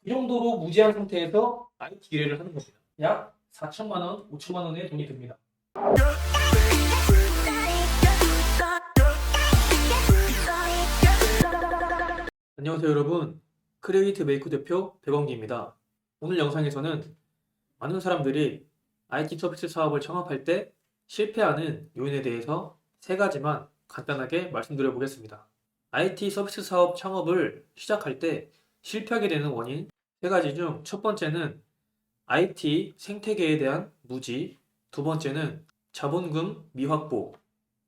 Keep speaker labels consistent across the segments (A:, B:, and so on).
A: 이 정도로 무제한 상태에서 IT 기회를 하는 겁니다. 약 4천만 원, 5천만 원의 돈이 듭니다. 안녕하세요 여러분, 크리에이트 메이커 대표 백원기입니다. 오늘 영상에서는 많은 사람들이 IT 서비스 사업을 창업할 때 실패하는 요인에 대해서 세 가지만 간단하게 말씀드려 보겠습니다. IT 서비스 사업 창업을 시작할 때 실패하게 되는 원인 세 가지 중 첫 번째는 IT 생태계에 대한 무지, 두 번째는 자본금 미확보,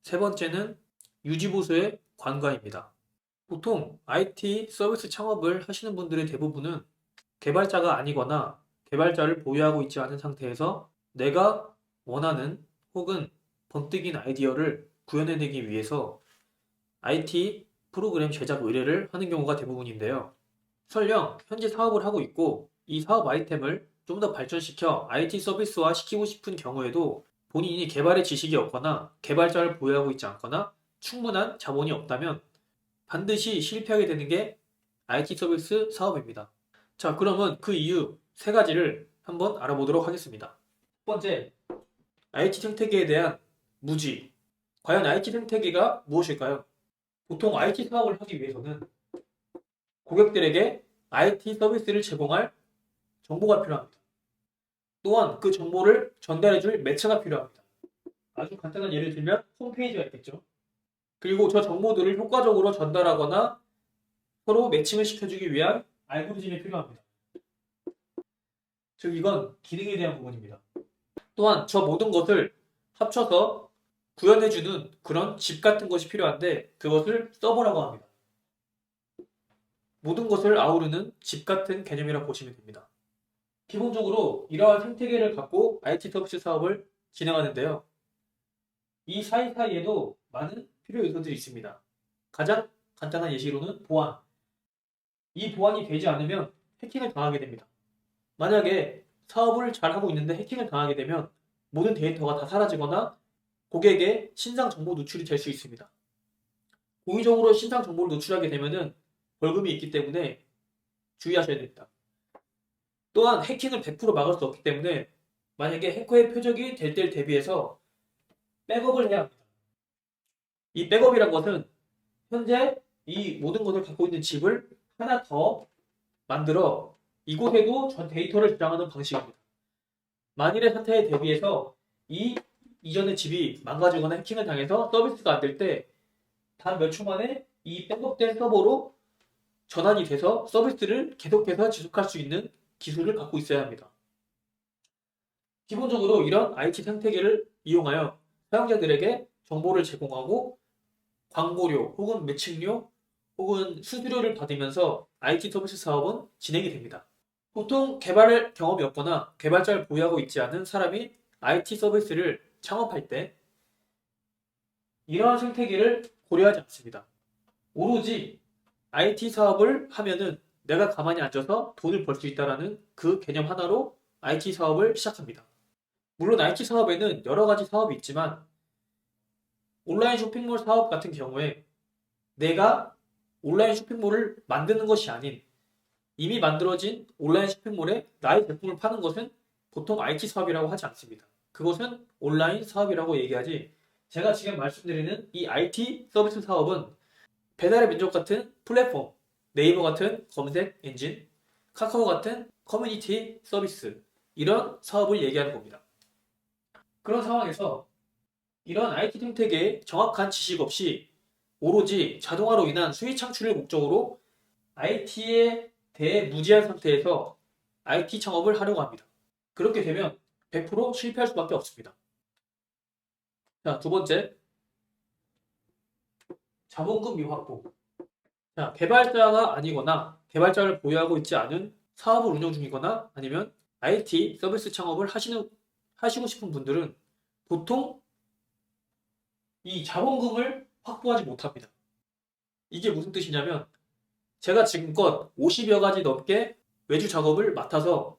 A: 세 번째는 유지보수의 관가입니다. 보통 IT 서비스 창업을 하시는 분들의 대부분은 개발자가 아니거나 개발자를 보유하고 있지 않은 상태에서 내가 원하는 혹은 번뜩인 아이디어를 구현해내기 위해서 IT 프로그램 제작 의뢰를 하는 경우가 대부분인데요. 설령 현재 사업을 하고 있고 이 사업 아이템을 좀 더 발전시켜 IT 서비스화 시키고 싶은 경우에도 본인이 개발의 지식이 없거나 개발자를 보유하고 있지 않거나 충분한 자본이 없다면 반드시 실패하게 되는 게 IT 서비스 사업입니다. 자, 그러면 그 이유 세 가지를 한번 알아보도록 하겠습니다. 첫 번째, IT 생태계에 대한 무지. 과연 IT 생태계가 무엇일까요? 보통 IT 사업을 하기 위해서는 고객들에게 IT 서비스를 제공할 정보가 필요합니다. 또한 그 정보를 전달해줄 매체가 필요합니다. 아주 간단한 예를 들면 홈페이지가 있겠죠. 그리고 저 정보들을 효과적으로 전달하거나 서로 매칭을 시켜주기 위한 알고리즘이 필요합니다. 즉 이건 기능에 대한 부분입니다. 또한 저 모든 것을 합쳐서 구현해주는 그런 집 같은 것이 필요한데 그것을 서버라고 합니다. 모든 것을 아우르는 집 같은 개념이라고 보시면 됩니다. 기본적으로 이러한 생태계를 갖고 IT 서비스 사업을 진행하는데요. 이 사이사이에도 많은 필요 요소들이 있습니다. 가장 간단한 예시로는 보안. 이 보안이 되지 않으면 해킹을 당하게 됩니다. 만약에 사업을 잘 하고 있는데 해킹을 당하게 되면 모든 데이터가 다 사라지거나 고객의 신상 정보 노출이 될 수 있습니다. 고의적으로 신상 정보를 노출하게 되면 벌금이 있기 때문에 주의하셔야 됩니다. 또한 해킹을 100% 막을 수 없기 때문에 만약에 해커의 표적이 될 때를 대비해서 백업을 해야 합니다. 이 백업이란 것은 현재 이 모든 것을 갖고 있는 칩을 하나 더 만들어 이곳에도 전 데이터를 저장하는 방식입니다. 만일의 사태에 대비해서 이 이전의 칩이 망가지거나 해킹을 당해서 서비스가 안 될 때 단 몇 초 만에 이 백업된 서버로 전환이 돼서 서비스를 계속해서 지속할 수 있는 기술을 갖고 있어야 합니다. 기본적으로 이런 IT 생태계를 이용하여 사용자들에게 정보를 제공하고 광고료 혹은 매칭료 혹은 수수료를 받으면서 IT 서비스 사업은 진행이 됩니다. 보통 개발 경험이 없거나 개발자를 보유하고 있지 않은 사람이 IT 서비스를 창업할 때 이러한 생태계를 고려하지 않습니다. 오로지 IT 사업을 하면은 내가 가만히 앉아서 돈을 벌 수 있다라는 그 개념 하나로 IT 사업을 시작합니다. 물론 IT 사업에는 여러 가지 사업이 있지만 온라인 쇼핑몰 사업 같은 경우에 내가 온라인 쇼핑몰을 만드는 것이 아닌 이미 만들어진 온라인 쇼핑몰에 나의 제품을 파는 것은 보통 IT 사업이라고 하지 않습니다. 그것은 온라인 사업이라고 얘기하지 제가 지금 말씀드리는 이 IT 서비스 사업은 배달의 민족 같은 플랫폼, 네이버 같은 검색 엔진, 카카오 같은 커뮤니티 서비스 이런 사업을 얘기하는 겁니다. 그런 상황에서 이런 IT 생태계에 정확한 지식 없이 오로지 자동화로 인한 수익 창출을 목적으로 IT에 대해 무지한 상태에서 IT 창업을 하려고 합니다. 그렇게 되면 100% 실패할 수밖에 없습니다. 자, 두 번째, 자본금 미확보. 자, 개발자가 아니거나 개발자를 보유하고 있지 않은 사업을 운영 중이거나 아니면 IT 서비스 창업을 하시고 싶은 분들은 보통 이 자본금을 확보하지 못합니다. 이게 무슨 뜻이냐면 제가 지금껏 50여 가지 넘게 외주 작업을 맡아서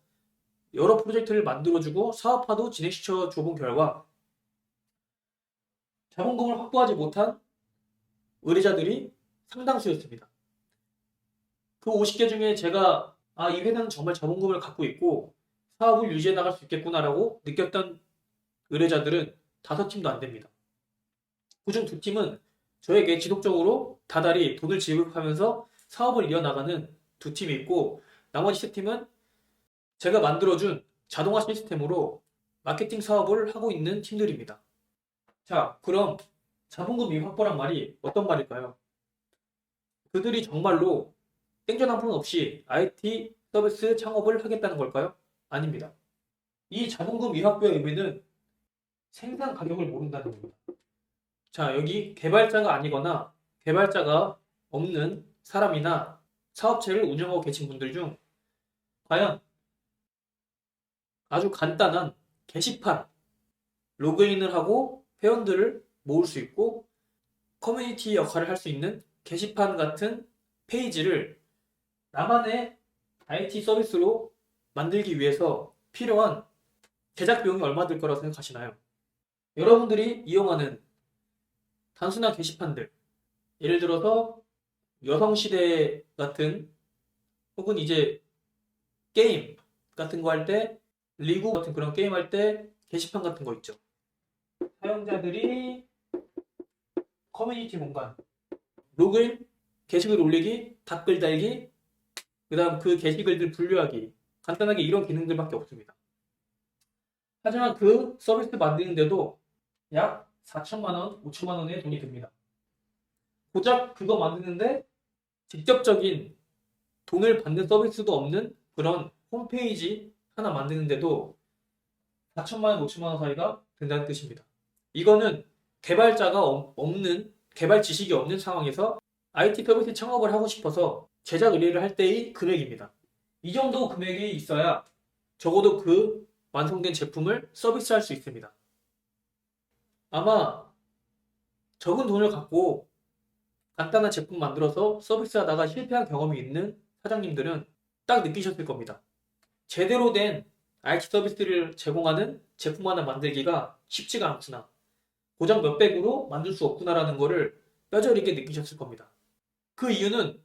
A: 여러 프로젝트를 만들어주고 사업화도 진행시켜 줘 본 결과 자본금을 확보하지 못한 의뢰자들이 상당수였습니다. 그 50개 중에 제가 아, 이 회사는 정말 자본금을 갖고 있고 사업을 유지해 나갈 수 있겠구나라고 느꼈던 의뢰자들은 5팀도 안 됩니다. 그중 2팀은 저에게 지속적으로 다달이 돈을 지급하면서 사업을 이어나가는 2팀이 있고, 나머지 3팀은 제가 만들어준 자동화 시스템으로 마케팅 사업을 하고 있는 팀들입니다. 자, 그럼 자본금 이 확보란 말이 어떤 말일까요? 그들이 정말로 생존 한 푼 없이 IT 서비스 창업을 하겠다는 걸까요? 아닙니다. 이 자본금 미확보의 의미는 생산 가격을 모른다는 겁니다. 자, 여기 개발자가 아니거나 개발자가 없는 사람이나 사업체를 운영하고 계신 분들 중 과연 아주 간단한 게시판, 로그인을 하고 회원들을 모을 수 있고 커뮤니티 역할을 할 수 있는 게시판 같은 페이지를 나만의 IT 서비스로 만들기 위해서 필요한 제작 비용이 얼마 들 거라고 생각하시나요? 여러분들이 이용하는 단순한 게시판들, 예를 들어서 여성시대 같은 혹은 이제 게임 같은 거 할 때, 리그 같은 그런 게임 할 때 게시판 같은 거 있죠. 사용자들이 커뮤니티 공간, 로그인, 게시글 올리기, 댓글 달기, 그 다음 그 게시글들 분류하기, 간단하게 이런 기능들밖에 없습니다. 하지만 그 서비스 만드는데도 약 4천만 원, 5천만 원의 돈이 듭니다. 고작 그거 만드는데 직접적인 돈을 받는 서비스도 없는 그런 홈페이지 하나 만드는데도 4천만 원, 5천만 원 사이가 된다는 뜻입니다. 이거는 개발자가 없는, 개발 지식이 없는 상황에서 IT 서비스 창업을 하고 싶어서 제작 의뢰를 할 때의 금액입니다. 이 정도 금액이 있어야 적어도 그 완성된 제품을 서비스할 수 있습니다. 아마 적은 돈을 갖고 간단한 제품 만들어서 서비스하다가 실패한 경험이 있는 사장님들은 딱 느끼셨을 겁니다. 제대로 된 IT 서비스를 제공하는 제품 하나 만들기가 쉽지가 않구나. 고작 몇백으로 만들 수 없구나라는 거를 뼈저리게 느끼셨을 겁니다. 그 이유는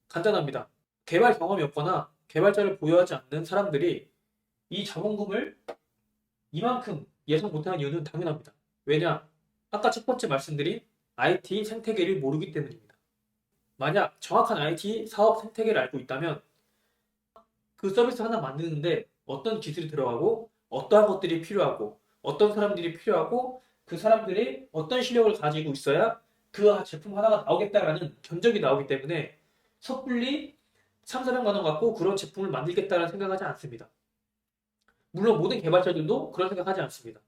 A: 간단합니다. 개발 경험이 없거나 개발자를 보유하지 않는 사람들이 이 자본금을 이만큼 예상 못하는 이유는 당연합니다. 왜냐? 아까 첫 번째 말씀드린 IT 생태계를 모르기 때문입니다. 만약 정확한 IT 사업 생태계를 알고 있다면 그 서비스 하나 만드는데 어떤 기술이 들어가고 어떠한 것들이 필요하고 어떤 사람들이 필요하고 그 사람들이 어떤 실력을 가지고 있어야 그 제품 하나가 나오겠다라는 견적이 나오기 때문에 섣불리 3, 400만 원 갖고 그런 제품을 만들겠다는 생각하지 않습니다. 물론 모든 개발자들도 그런 생각하지 않습니다.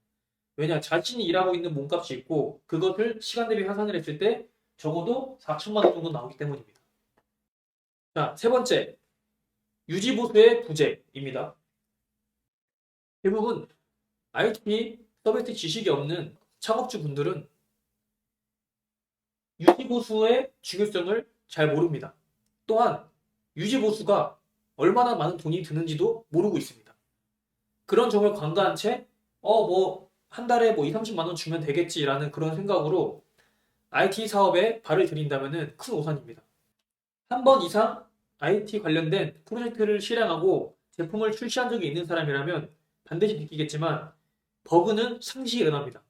A: 왜냐, 자신이 일하고 있는 몸값이 있고 그것을 시간 대비 환산을 했을 때 적어도 4천만 원 정도 나오기 때문입니다. 자, 세 번째, 유지보수의 부재입니다. 대부분 IT 서비스 지식이 없는 창업주 분들은 유지보수의 중요성을 잘 모릅니다. 또한 유지보수가 얼마나 많은 돈이 드는지도 모르고 있습니다. 그런 점을 간과한 채, 한 달에 2, 30만 원 주면 되겠지라는 그런 생각으로 IT 사업에 발을 들인다면 큰 오산입니다. 한 번 이상 IT 관련된 프로젝트를 실행하고 제품을 출시한 적이 있는 사람이라면 반드시 느끼겠지만 버그는 상시 일어납니다.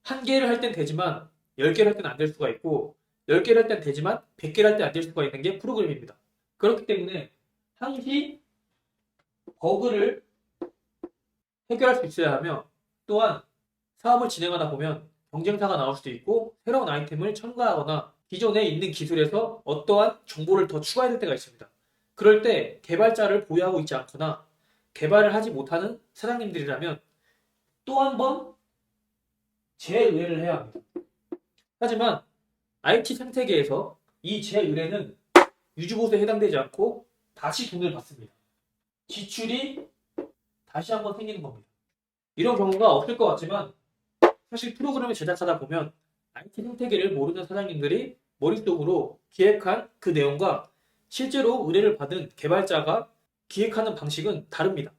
A: 한 개를 할 땐 되지만 10개를 할 땐 안 될 수가 있고 10개를 할 땐 되지만 100개를 할 때 안 될 수가 있는 게 프로그램입니다. 그렇기 때문에 항시 버그를 해결할 수 있어야 하며 또한 사업을 진행하다 보면 경쟁사가 나올 수도 있고 새로운 아이템을 첨가하거나 기존에 있는 기술에서 어떠한 정보를 더 추가해야 될 때가 있습니다. 그럴 때 개발자를 보유하고 있지 않거나 개발을 하지 못하는 사장님들이라면 또 한 번 재의뢰를 해야 합니다. 하지만 IT 생태계에서 이 재의뢰는 유지보수에 해당되지 않고 다시 돈을 받습니다. 지출이 다시 한번 생기는 겁니다. 이런 경우가 없을 것 같지만 사실 프로그램을 제작하다 보면 IT 생태계를 모르는 사장님들이 머릿속으로 기획한 그 내용과 실제로 의뢰를 받은 개발자가 기획하는 방식은 다릅니다.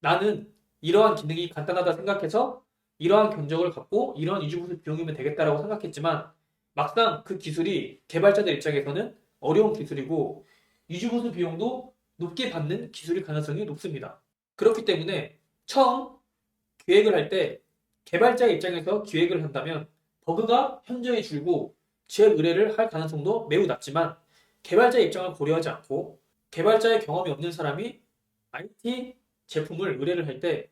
A: 나는 이러한 기능이 간단하다 생각해서 이러한 견적을 갖고 이러한 유지보수 비용이면 되겠다라고 생각했지만 막상 그 기술이 개발자들 입장에서는 어려운 기술이고 유지보수 비용도 높게 받는 기술일 가능성이 높습니다. 그렇기 때문에 처음 기획을 할 때 개발자 입장에서 기획을 한다면 버그가 현저히 줄고 지원 의뢰를 할 가능성도 매우 낮지만 개발자 입장을 고려하지 않고 개발자의 경험이 없는 사람이 IT 제품을 의뢰를 할 때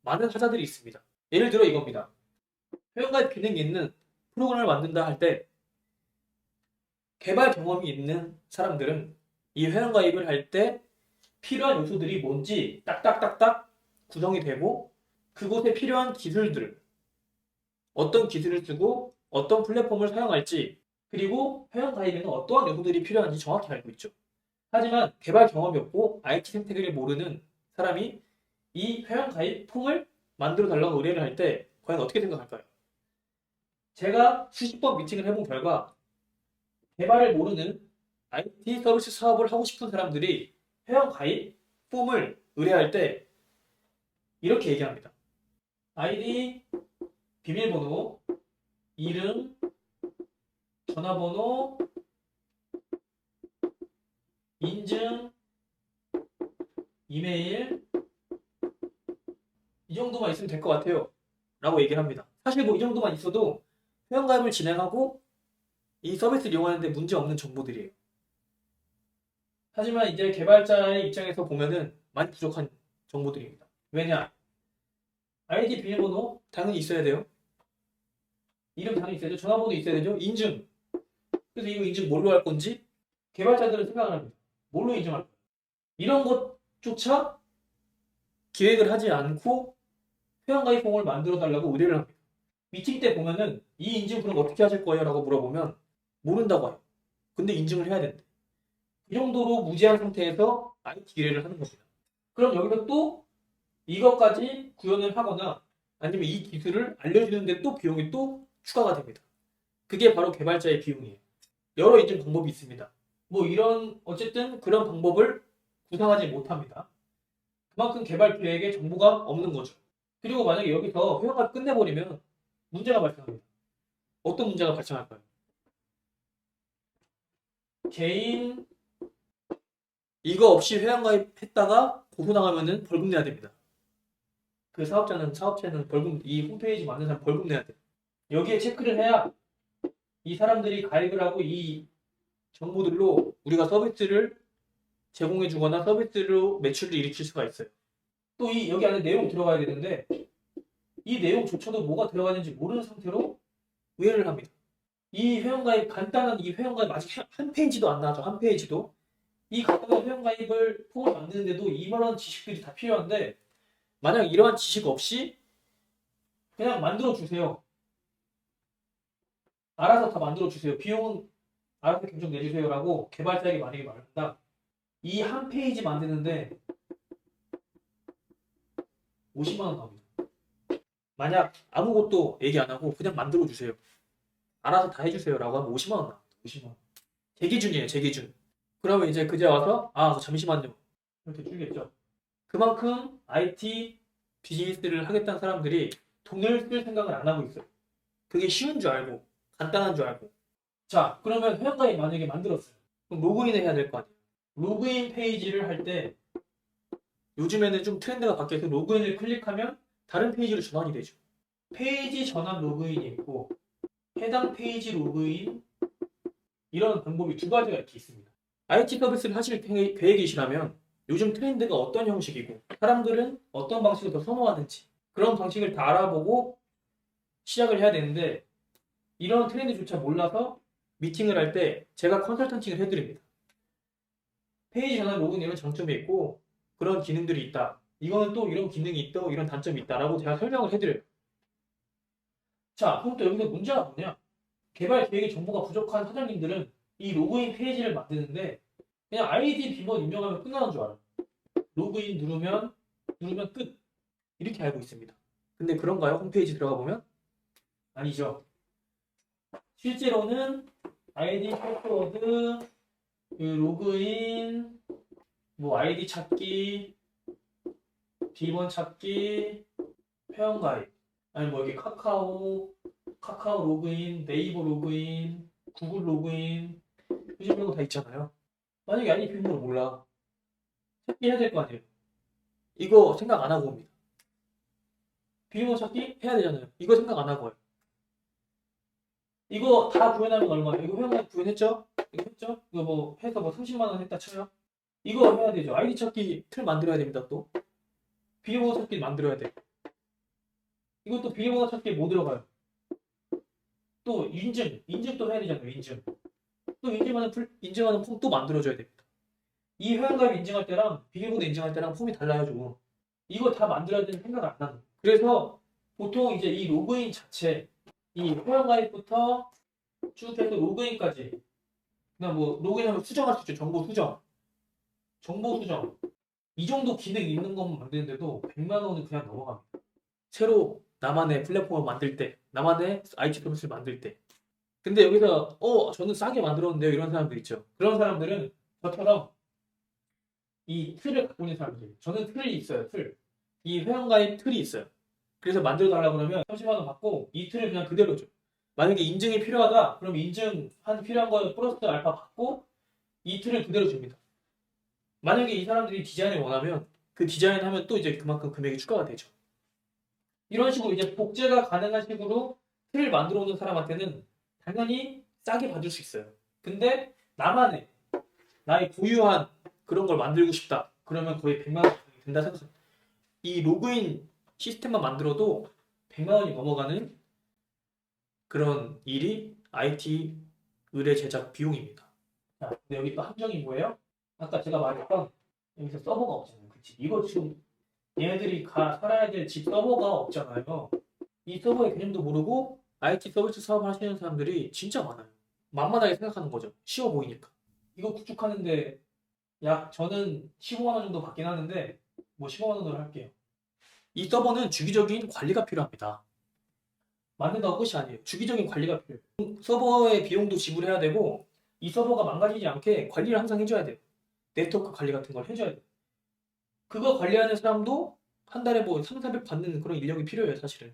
A: 많은 하자들이 있습니다. 예를 들어 이겁니다. 회원가입 기능이 있는 프로그램을 만든다 할 때 개발 경험이 있는 사람들은 이 회원가입을 할 때 필요한 요소들이 뭔지 딱딱딱딱 구성이 되고 그곳에 필요한 기술들, 어떤 기술을 쓰고 어떤 플랫폼을 사용할지 그리고 회원가입에는 어떠한 요소들이 필요한지 정확히 알고 있죠. 하지만 개발 경험이 없고 IT 생태계를 모르는 사람이 이 회원가입 폼을 만들어 달라고 의뢰를 할 때 과연 어떻게 생각할까요? 제가 수십 번 미팅을 해본 결과 개발을 모르는 IT 서비스 사업을 하고 싶은 사람들이 회원가입 폼을 의뢰할 때 이렇게 얘기합니다. 아이디, 비밀번호, 이름, 전화번호, 인증, 이메일 이 정도만 있으면 될 것 같아요. 라고 얘기를 합니다. 사실 뭐 이 정도만 있어도 회원가입을 진행하고 이 서비스를 이용하는데 문제 없는 정보들이에요. 하지만 이제 개발자의 입장에서 보면은 많이 부족한 정보들입니다. 왜냐? 아이디 비밀번호 당연히 있어야 돼요. 이름 당연히 있어야 되죠. 전화번호 있어야 되죠. 인증. 그래서 이거 인증 뭘로 할 건지 개발자들은 생각을 합니다. 뭘로 인증할 거야? 이런 것조차 기획을 하지 않고 회원가입 폼을 만들어 달라고 의뢰를 합니다. 미팅 때 보면은 이 인증 그럼 어떻게 하실 거예요? 라고 물어보면 모른다고 해요. 근데 인증을 해야 된대. 이 정도로 무제한 상태에서 IT 기획을 하는 겁니다. 그럼 여기서 또 이것까지 구현을 하거나 아니면 이 기술을 알려주는데 또 비용이 또 추가가 됩니다. 그게 바로 개발자의 비용이에요. 여러 인증 방법이 있습니다. 뭐 이런 어쨌든 그런 방법을 구상하지 못합니다. 그만큼 개발 기획에 정보가 없는 거죠. 그리고 만약에 여기서 회원가입 끝내버리면 문제가 발생합니다. 어떤 문제가 발생할까요? 개인 이거 없이 회원가입했다가 고소당하면은 벌금 내야 됩니다. 그 사업체는 벌금 이 홈페이지 만든 사람 벌금 내야 돼. 여기에 체크를 해야 이 사람들이 가입을 하고 이 정보들로 우리가 서비스를 제공해주거나 서비스로 매출을 일으킬 수가 있어요. 또 이 여기 안에 내용 들어가야 되는데 이 내용조차도 뭐가 들어가는지 모르는 상태로 의뢰를 합니다. 이 회원가입 간단한 이 회원가입 아직 한 페이지도 안 나왔죠. 한 페이지도 이 간단한 회원가입을 폼을 만드는데도 이만한 지식들이 다 필요한데 만약 이러한 지식 없이 그냥 만들어 주세요. 알아서 다 만들어 주세요. 비용은 알아서 경정 내주세요라고 개발자에게 만약에 말한다. 이 한 페이지 만드는데 50만 원 나옵니다. 만약 아무것도 얘기 안 하고 그냥 만들어 주세요. 알아서 다 해주세요라고 하면 50만 원 나옵니다. 50만 원. 제 기준이에요. 제 기준. 그러면 이제 그제 와서 잠시만요. 이렇게 줄겠죠. 그만큼 IT 비즈니스를 하겠다는 사람들이 돈을 쓸 생각을 안 하고 있어요. 그게 쉬운 줄 알고 간단한 줄 알고. 자, 그러면 회원가입 만약에 만들었어요. 그럼 로그인을 해야 될 거 아니에요. 로그인 페이지를 할 때 요즘에는 좀 트렌드가 바뀌어서 로그인을 클릭하면 다른 페이지로 전환이 되죠. 페이지 전환 로그인이 있고 해당 페이지 로그인 이런 방법이 두 가지가 이렇게 있습니다. IT 서비스를 하실 계획이시라면 요즘 트렌드가 어떤 형식이고 사람들은 어떤 방식을 더 선호하는지 그런 방식을 다 알아보고 시작을 해야 되는데 이런 트렌드조차 몰라서 미팅을 할 때 제가 컨설턴팅을 해드립니다. 페이지 전환 로그인 이런 장점이 있고 그런 기능들이 있다. 이거는 또 이런 기능이 있고 이런 단점이 있다라고 제가 설명을 해드려요. 자, 그럼 또 여기서 문제가 뭐냐? 개발 계획의 정보가 부족한 사장님들은 이 로그인 페이지를 만드는데 그냥 아이디 비번 입력하면 끝나는 줄 알아요. 로그인 누르면 끝. 이렇게 알고 있습니다. 근데 그런가요? 홈페이지 들어가 보면? 아니죠. 실제로는 아이디 패스워드, 그 로그인, 뭐 아이디 찾기, 비번 찾기, 회원가입, 아니 뭐 여기 카카오 로그인, 네이버 로그인, 구글 로그인, 요즘 이런 거 다 있잖아요. 만약에 아이디 비밀번호 몰라. 찾기 해야 될 거 아니에요. 이거 생각 안 하고 옵니다. 비밀번호 찾기 해야 되잖아요. 이거 생각 안 하고 와요. 이거 다 구현하면 얼마예요? 이거 회원가입 구현했죠? 이거 했죠? 이거 뭐 해서 뭐 30만 원 했다 쳐요. 이거 해야 되죠. 아이디 찾기 틀 만들어야 됩니다. 또 비밀번호 찾기 만들어야 돼. 이것도 비밀번호 찾기에 뭐 들어가요? 또 인증도 해야 되잖아요. 인증. 또 인증하는 폼 또 만들어줘야 됩니다. 이 회원가입 인증할 때랑 비밀번호 인증할 때랑 폼이 달라요, 조금. 이거 다 만들어야 되는 생각을 안 하는. 그래서 보통 이제 이 로그인 자체, 이 회원가입부터 쭉 해서 로그인까지, 그냥 뭐 로그인하면 수정할 수 있죠. 정보 수정. 이 정도 기능 있는 것만 만드는데도 100만 원은 그냥 넘어갑니다. 새로 나만의 플랫폼을 만들 때, 나만의 IT 서비스를 만들 때. 근데 여기서 저는 싸게 만들었는데요. 이런 사람들 있죠. 그런 사람들은 저처럼 이 틀을 갖고 있는 사람들. 저는 틀이 있어요. 틀. 이 회원가입 틀이 있어요. 그래서 만들어 달라고 그러면 30만 원 받고 이 틀을 그냥 그대로 줘. 만약에 인증이 필요하다. 그럼 인증한 필요한 거 플러스 알파 받고 이 틀을 그대로 줍니다. 만약에 이 사람들이 디자인을 원하면 그 디자인 하면 또 이제 그만큼 금액이 추가가 되죠. 이런 식으로 이제 복제가 가능한 식으로 틀을 만들어 오는 사람한테는 당연히 싸게 받을 수 있어요. 근데 나의 고유한 그런 걸 만들고 싶다. 그러면 거의 100만 원 된다 생각합니다. 이 로그인 시스템만 만들어도 100만 원이 넘어가는 그런 일이 IT 의뢰 제작 비용입니다. 자, 근데 여기 또 함정이 뭐예요? 아까 제가 말했던 여기서 서버가 없잖아요. 그치? 이거 지금 얘네들이 살아야 될 집 서버가 없잖아요. 이 서버의 개념도 모르고 IT 서비스 사업 하시는 사람들이 진짜 많아요. 만만하게 생각하는 거죠. 쉬워 보이니까. 이거 구축하는데 저는 15만 원 정도 받긴 하는데 뭐 15만 원으로 할게요. 이 서버는 주기적인 관리가 필요합니다. 만든다고 끝이 아니에요. 주기적인 관리가 필요해요. 서버의 비용도 지불해야 되고 이 서버가 망가지지 않게 관리를 항상 해줘야 돼요. 네트워크 관리 같은 걸 해줘야 돼요. 그거 관리하는 사람도 한 달에 뭐 3, 400 받는 그런 인력이 필요해요, 사실은.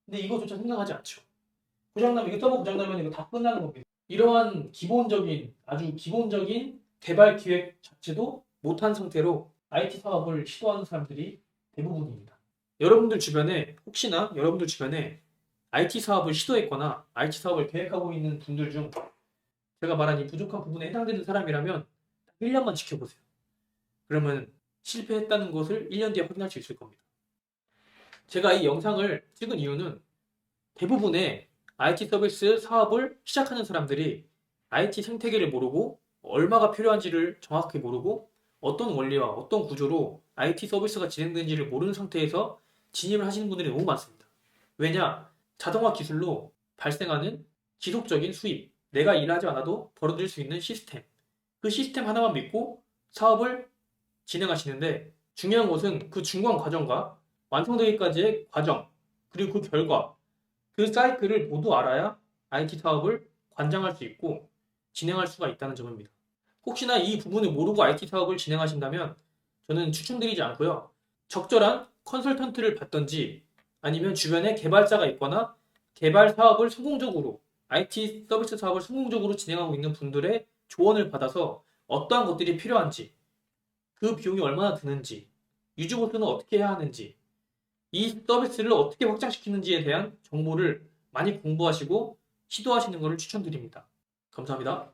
A: 근데 이거조차 생각하지 않죠. 이거 서버 고장나면 이거 다 끝나는 겁니다. 이러한 아주 기본적인 개발 기획 자체도 못한 상태로 IT 사업을 시도하는 사람들이 대부분입니다. 혹시나 여러분들 주변에 IT 사업을 시도했거나 IT 사업을 계획하고 있는 분들 중 제가 말한 이 부족한 부분에 해당되는 사람이라면 1년만 지켜보세요. 그러면 실패했다는 것을 1년 뒤에 확인할 수 있을 겁니다. 제가 이 영상을 찍은 이유는 대부분의 IT 서비스 사업을 시작하는 사람들이 IT 생태계를 모르고 얼마가 필요한지를 정확히 모르고 어떤 원리와 어떤 구조로 IT 서비스가 진행되는지를 모르는 상태에서 진입을 하시는 분들이 너무 많습니다. 왜냐? 자동화 기술로 발생하는 지속적인 수입, 내가 일하지 않아도 벌어들일 수 있는 시스템, 그 시스템 하나만 믿고 사업을 진행하시는데 중요한 것은 그 중간 과정과 완성되기까지의 과정, 그리고 그 결과, 그 사이클을 모두 알아야 IT 사업을 관장할 수 있고 진행할 수가 있다는 점입니다. 혹시나 이 부분을 모르고 IT 사업을 진행하신다면 저는 추천드리지 않고요. 적절한 컨설턴트를 받든지 아니면 주변에 개발자가 있거나 IT 서비스 사업을 성공적으로 진행하고 있는 분들의 조언을 받아서 어떠한 것들이 필요한지, 그 비용이 얼마나 드는지, 유지보수는 어떻게 해야 하는지, 이 서비스를 어떻게 확장시키는지에 대한 정보를 많이 공부하시고 시도하시는 것을 추천드립니다. 감사합니다.